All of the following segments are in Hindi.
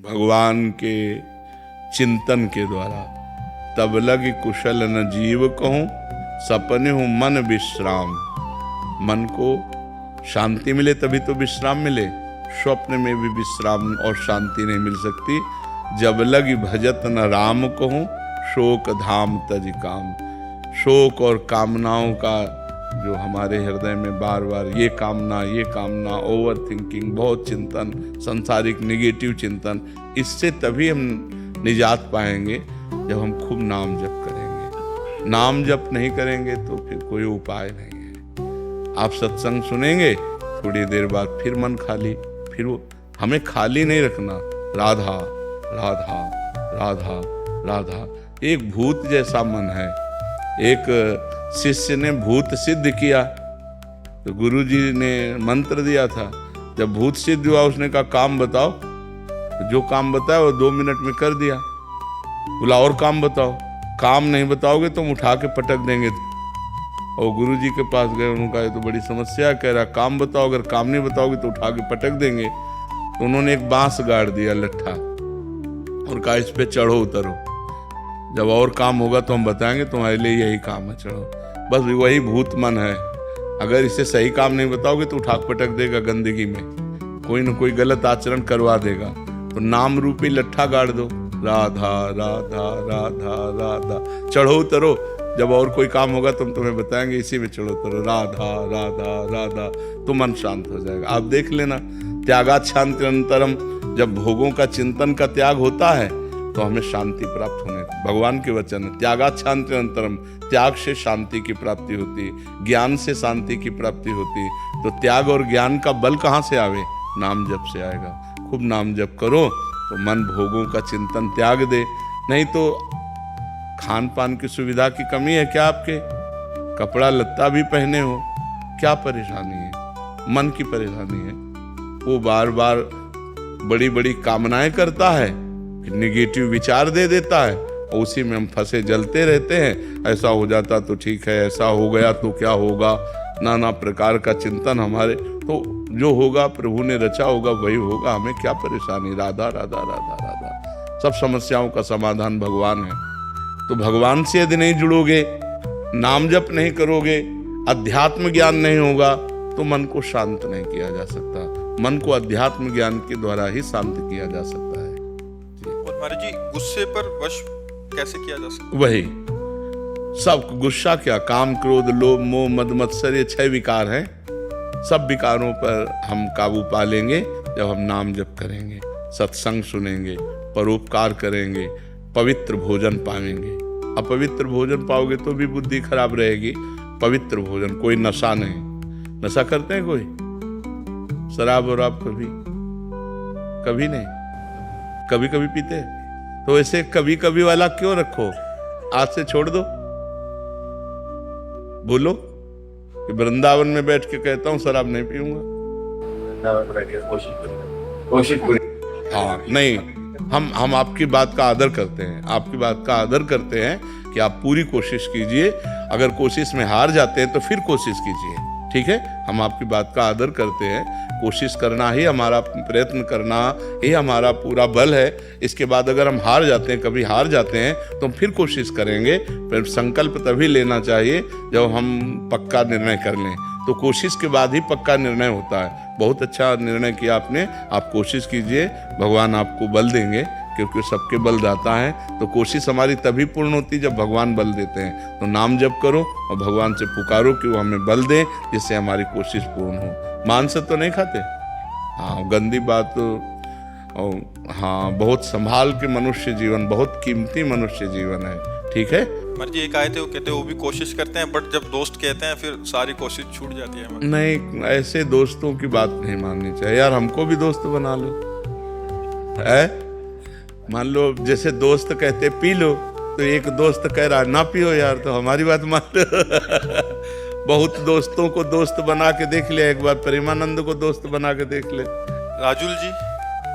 भगवान के चिंतन के द्वारा तब लगी कुशल न जीव कहूँ, सपने हूँ मन विश्राम। मन को शांति मिले तभी तो विश्राम मिले। स्वप्न में भी विश्राम और शांति नहीं मिल सकती। जब लगी भजत न राम कहूँ, शोक धाम तज काम। शोक और कामनाओं का जो हमारे हृदय में बार बार ये कामना, ओवर थिंकिंग, बहुत चिंतन, सांसारिक निगेटिव चिंतन, इससे तभी हम निजात पाएंगे जब हम खूब नाम जप करेंगे। नाम जप नहीं करेंगे तो फिर कोई उपाय नहीं है। आप सत्संग सुनेंगे, थोड़ी देर बाद फिर मन खाली, फिर वो हमें खाली नहीं रखना। राधा राधा राधा राधा, एक भूत जैसा मन है। एक शिष्य ने भूत सिद्ध किया तो गुरुजी ने मंत्र दिया था। जब भूत सिद्ध हुआ उसने कहा काम बताओ, तो जो काम बताया वो 2 मिनट में कर दिया। बोला और काम बताओ, काम नहीं बताओगे तो हम उठा के पटक देंगे। और गुरुजी के पास गए, उन्होंने कहा ये तो बड़ी समस्या, कह रहा काम बताओ, अगर काम नहीं बताओगे तो उठा के पटक देंगे। तो उन्होंने एक बांस गाड़ दिया लट्ठा और कहा इस पे चढ़ो उतरो, जब और काम होगा तो हम बताएंगे, तुम्हारे लिए यही काम है, चढ़ो। बस वही भूत मन है। अगर इसे सही काम नहीं बताओगे तो उठा पटक देगा गंदगी में, कोई न कोई गलत आचरण करवा देगा। तो नाम रूपी लट्ठा गाड़ दो, राधा राधा राधा राधा, चढ़ो उतरो, जब और कोई काम होगा तो हम तुम्हें बताएंगे, इसी में चढ़ो उतरो, राधा राधा राधा, तो मन शांत हो जाएगा। आप देख लेना, त्यागात शांति अंतरम, जब भोगों का चिंतन का त्याग होता है तो हमें शांति प्राप्त होने। भगवान के वचन है, त्यागात शांति अंतरम, त्याग से शांति की प्राप्ति होती, ज्ञान से शांति की प्राप्ति होती। तो त्याग और ज्ञान का बल कहाँ से आवे? नाम जप से आएगा। खूब नाम जप करो तो मन भोगों का चिंतन त्याग दे। नहीं तो खान पान की सुविधा की कमी है क्या आपके? कपड़ा लत्ता भी पहने हो, क्या परेशानी है? मन की परेशानी है। वो बार बार बड़ी बड़ी कामनाएं करता है, निगेटिव विचार दे देता है, और उसी में हम फंसे जलते रहते हैं। ऐसा हो जाता तो ठीक है, ऐसा हो गया तो क्या होगा, नाना प्रकार का चिंतन हमारे। तो जो होगा प्रभु ने रचा होगा वही होगा, हमें क्या परेशानी। राधा राधा राधा राधा, सब समस्याओं का समाधान भगवान है। तो भगवान से यदि नहीं जुड़ोगे, नाम जप नहीं करोगे, अध्यात्म ज्ञान नहीं होगा तो मन को शांत नहीं किया जा सकता। मन को अध्यात्म ज्ञान के द्वारा ही शांत किया जा सकता है। महाराज जी, गुस्से पर वश कैसे किया जा सकता है? वही सब गुस्सा क्या, काम क्रोध लोभ मोह मद मत्सर, ये 6 विकार हैं। सब विकारों पर हम काबू पा लेंगे जब हम नाम जप करेंगे, सत्संग सुनेंगे, परोपकार करेंगे, पवित्र भोजन पाएंगे। अपवित्र भोजन पाओगे तो भी बुद्धि खराब रहेगी। पवित्र भोजन, कोई नशा नहीं। नशा करते हैं कोई? शराब और आप कभी नहीं, कभी कभी पीते हैं। तो ऐसे कभी कभी वाला क्यों रखो? आज से छोड़ दो। बोलो कि वृंदावन में बैठ के कहता हूं शराब नहीं पीऊंगा। हाँ नहीं, हम आपकी बात का आदर करते हैं, आपकी बात का आदर करते हैं कि आप पूरी कोशिश कीजिए। अगर कोशिश में हार जाते हैं तो फिर कोशिश कीजिए, ठीक है? हम आपकी बात का आदर करते हैं। कोशिश करना ही हमारा, प्रयत्न करना ही हमारा पूरा बल है। इसके बाद अगर हम हार जाते हैं, कभी हार जाते हैं, तो हम फिर कोशिश करेंगे। फिर संकल्प तभी लेना चाहिए जब हम पक्का निर्णय कर लें। तो कोशिश के बाद ही पक्का निर्णय होता है। बहुत अच्छा निर्णय किया आपने। आप कोशिश कीजिए, भगवान आपको बल देंगे, क्योंकि सबके बलदाता है। तो कोशिश हमारी तभी पूर्ण होती जब भगवान बल देते हैं। तो नाम जप करो और भगवान से पुकारो कि वो हमें बल दें, जिससे हमारी कोशिश पूर्ण हो। मांस तो नहीं खाते? हाँ, गंदी बात। और हाँ, बहुत संभाल के मनुष्य जीवन, बहुत कीमती मनुष्य जीवन है, ठीक है? महाराज जी, एक आए थे, वो कहते वो भी कोशिश करते हैं, बट जब दोस्त कहते हैं फिर सारी कोशिश छूट जाती है। नहीं, ऐसे दोस्तों की बात नहीं माननी चाहिए यार। हमको भी दोस्त बना लो, है? मान लो जैसे दोस्त कहते पी लो, तो एक दोस्त कह रहा ना पियो यार, तो हमारी बात मान लो। बहुत दोस्तों को दोस्त बना के देख लिया, एक बार प्रेमानंद को दोस्त बना के देख ले। राजुल जी,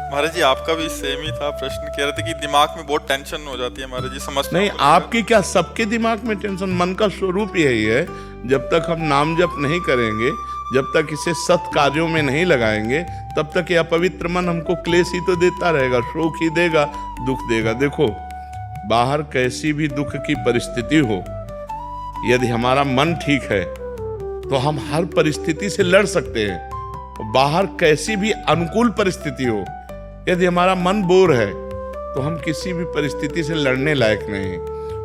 महाराज जी आपका भी सेम ही था प्रश्न। कह रहे थे कि दिमाग में बहुत टेंशन हो जाती है महाराज जी, समझ नहीं। आपकी क्या, सबके दिमाग में टेंशन? मन का स्वरूप यही है। जब तक हम नाम जप नहीं करेंगे जब तक इसे सत् कार्यों में नहीं लगाएंगे तब तक ये अपवित्र मन हमको क्लेश ही तो देता रहेगा, शोक ही देगा, दुख देगा। देखो, बाहर कैसी भी दुख की परिस्थिति हो, यदि हमारा मन ठीक है तो हम हर परिस्थिति से लड़ सकते हैं। बाहर कैसी भी अनुकूल परिस्थिति हो, यदि हमारा मन बोर है तो हम किसी भी परिस्थिति से लड़ने लायक नहीं।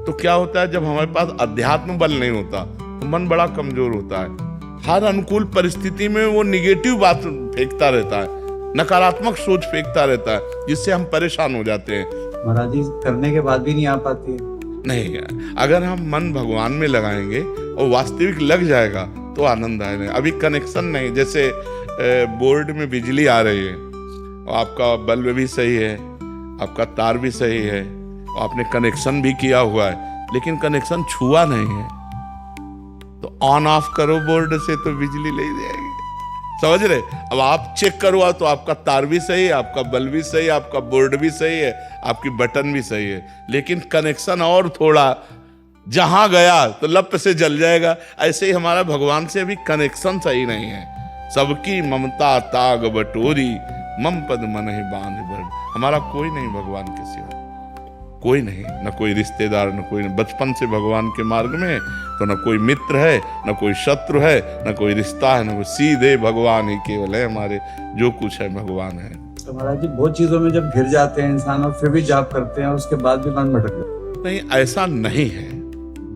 तो क्या होता है, जब हमारे पास अध्यात्म बल नहीं होता तो मन बड़ा कमजोर होता है। हर अनुकूल परिस्थिति में वो निगेटिव बात फेंकता रहता है, नकारात्मक सोच फेंकता रहता है, जिससे हम परेशान हो जाते हैं। महाराज जी, करने के बाद भी नहीं आ पाती है। नहीं, अगर हम मन भगवान में लगाएंगे और वास्तविक लग जाएगा तो आनंद आएगा। अभी कनेक्शन नहीं, जैसे बोर्ड में बिजली आ रही है और आपका बल्ब भी सही है, आपका तार भी सही है और आपने कनेक्शन भी किया हुआ है, लेकिन कनेक्शन छुआ नहीं है, तो ऑन ऑफ करो बोर्ड से तो बिजली ले जाएगी। समझ रहे? अब आप चेक करवा तो आपका तार भी सही है, आपका बल्ब भी सही है, आपका बोर्ड भी सही है, आपकी बटन भी सही है, लेकिन कनेक्शन और थोड़ा जहां गया तो लप से जल जाएगा। ऐसे ही हमारा भगवान से अभी कनेक्शन सही नहीं है। सबकी ममता ताग बटोरी, मम पद मन ही बांध भर। हमारा कोई नहीं भगवान के सिवा, कोई नहीं, न कोई रिश्तेदार, न कोई, बचपन से भगवान के मार्ग में तो न कोई मित्र है, न कोई शत्रु है, न कोई रिश्ता है, न कोई, सीधे भगवान ही केवल है हमारे। जो कुछ है भगवान है। तो महाराज जी, बहुत चीजों में जब घिर जाते हैं इंसान और फिर भी जाप करते हैं और उसके बाद भी मन भटक जाता है। नहीं, ऐसा नहीं है।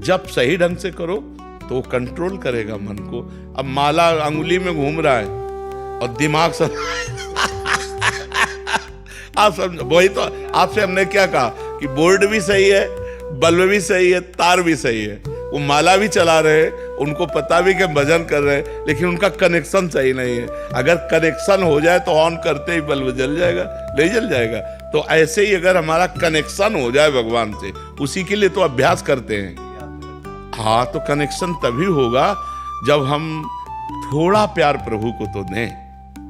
जब सही ढंग से करो तो कंट्रोल करेगा मन को। अब माला अंगुली में घूम रहा है और दिमाग सब आप समझ, वही तो आपसे हमने क्या कहा कि बोर्ड भी सही है, बल्ब भी सही है, तार भी सही है, वो माला भी चला रहे हैं, उनको पता भी कि भजन कर रहे हैं, लेकिन उनका कनेक्शन सही नहीं है। अगर कनेक्शन हो जाए तो ऑन करते ही बल्ब जल जाएगा, नहीं जल जाएगा। तो ऐसे ही अगर हमारा कनेक्शन हो जाए भगवान से, उसी के लिए तो अभ्यास करते हैं। हाँ, तो कनेक्शन तभी होगा जब हम थोड़ा प्यार प्रभु को तो दें।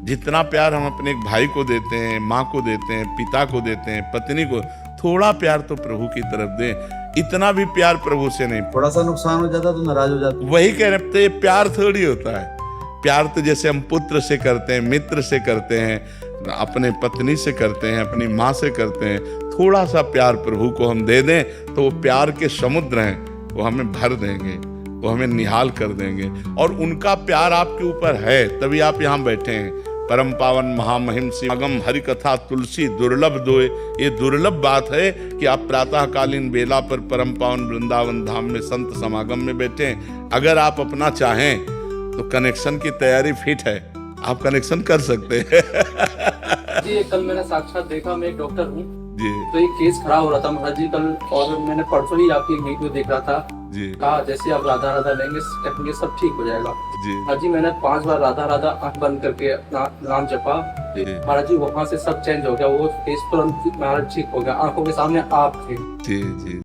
जितना प्यार हम अपने भाई को देते हैं, माँ को देते हैं, पिता को देते हैं, पत्नी को, थोड़ा प्यार तो प्रभु की तरफ दें। इतना भी प्यार प्रभु से नहीं। थोड़ा सा नुकसान हो जाता तो नाराज हो जाते। वही कह रहे, तो ये प्यार थोड़ी होता है। प्यार तो जैसे हम पुत्र से करते हैं, मित्र से करते हैं, अपने पत्नी से करते हैं, अपनी माँ से करते हैं। थोड़ा सा प्यार प्रभु को हम दे दें तो वो प्यार के समुद्र हैं, वो हमें भर देंगे, वो हमें निहाल कर देंगे। और उनका प्यार आपके ऊपर है, तभी आप यहाँ बैठे हैं। परम पावन महामहिम समागम हरि कथा तुलसी दुर्लभ दोए। ये दुर्लभ बात है कि आप प्रातःकालीन बेला पर परम पावन वृंदावन धाम में संत समागम में बैठे हैं। अगर आप अपना चाहें तो कनेक्शन की तैयारी फिट है, आप कनेक्शन कर सकते हैं। जी, कल मैंने साक्षात देखा, मैं एक डॉक्टर हूँ जी तो एक केस खड़ा हो रहा था महाराज जी कल, और मैंने परसों ही आपकी वीडियो देख रहा था जी। कहा जैसे आप राधा राधा लेंगे सब ठीक हो जाएगा। जी महाराज जी, मैंने 5 बार राधा राधा आंख बंद करके अपना नाम जपा। जी महाराज जी, वहाँ से सब चेंज हो गया, वो केस तुरंत महाराज ठीक हो गया, आंखों के सामने आप थे। जी जी।